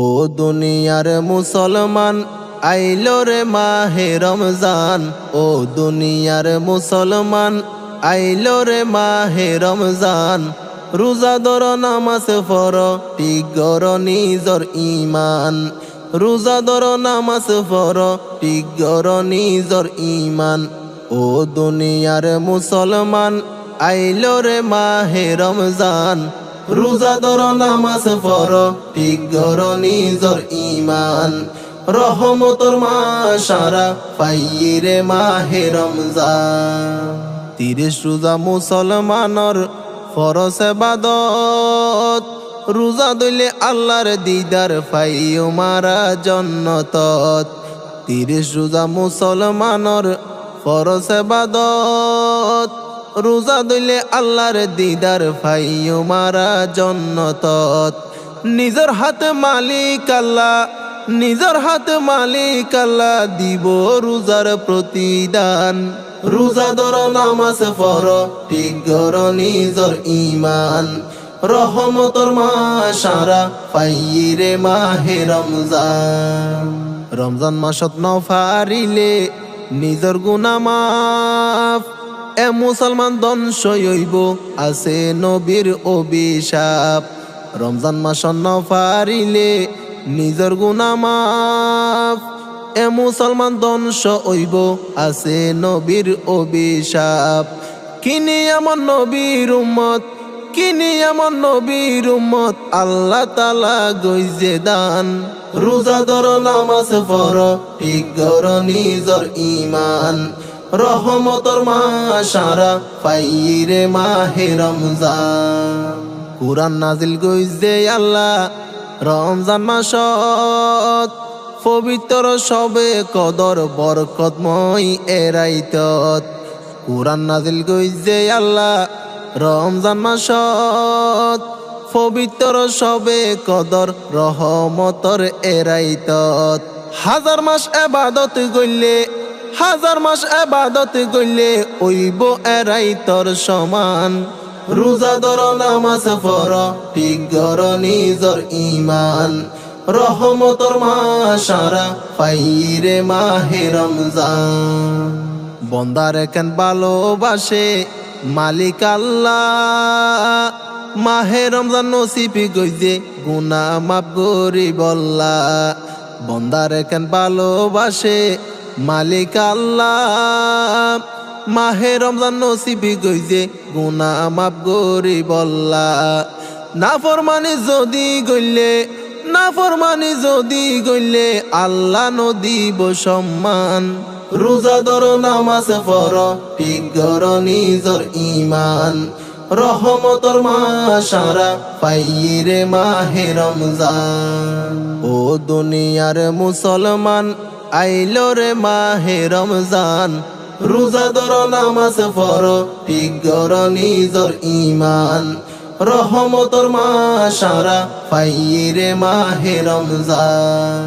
ও দুনিয়ার মুসলমান আইলো রে মাহে রমজান। ও দুনিয়ার মুসলমান আইলো রে মাহে রমজান। রোজা ধর নামাজ পড় ঠিক কর নিজর ঈমান। রোজা ধর নামাজ পড় ঠিক কর নিজর ঈমান। ও দুনিয়ার মুসলমান আইলো রে মাহে রমজান। রোজা ধর নামাজ পড় ঠিক কর নিজর ঈমান। রহমতর মাস সারা পাইরে মাহে রমজান। 30 রোজা মুসলমানর ফরজ ইবাদত। রোজা ধরলে আল্লাহর দিদার পাইও মারা জান্নাতত। 30 রোজা মুসলমানর ফরজ ইবাদত। রোজা ধরলে আল্লাহর দিদার পাইও মারা জান্নাতত। নিজের হাত মালিক আল্লাহ, নিজের হাত মালিক আল্লাহ দিব রোজার প্রতিদান। রোজা ধর নামাজ পড় ঠিক কর নিজর ঈমান। রহমতর মাস সারা পাইরে মাহে রমজান। রমজান মাসত নফারিলে নিজর গুনাহ মাফ। এ মুসলমান ধ্বংস হইব আছে নবীর অভিশাপ। রমজান মাসত নফারিলে নিজর গুনাহ মাফ। এ মুসলমান ধ্বংস হইব আছে নবীর অভিশাপ। কিনি এমন নবীর উম্মত, কিনি এমন নবীর উম্মত আল্লাহ তাআলা গইজে দান। রোজা ধর নামাজ পড় ঠিক কর নিজর ঈমান। রহমতর মাস সারা পাইরে মাহে রমজান। কুরআন নাজিল গইজে আল্লাহ রমজান মাসত। পবিত্র সবে কদর বরকতময় এরাইতত। কুরআন নাজিল গইজে আল্লাহ রমজান মাসত। পবিত্র সবে কদর রহমতর এরাইতত। হাজার মাস ইবাদত গইলে, হাজার মাস ইবাদত গইলে ওইব এরাইতর সমান। রোজা ধর নামাজ পড় ঠিক কর নিজর ঈমান। রহমতর মাস সারা পাইরে মাহে রমজান। বন্দারে কেন ভালোবাসে মালিক আল্লাহ। মাহে রমজান নসিবি গইজে গুনাহ মাফ করিব আল্লাহ। বন্দারে কেন ভালোবাসে মালিক আল্লাহ। মাহে রমজান নসিবি গইজে গুনাহ মাফ করিব আল্লাহ। নাফরমানি যদি গইলে, নাফরমানি যদি গইলে আল্লাহ নদিব সম্মান। রোজা ধর নামাজ পড় ঠিক কর নিজর ঈমান। রহমতর মাস সারা পাইরে মাহে রমজান। ও দুনিয়ার মুসলমান আইলো রে মাহে রমজান। রোজা ধর নামাজ পড় ঠিক কর নিজর ঈমান। রহমতর মাস সারা পাইরে মাহে রমজান।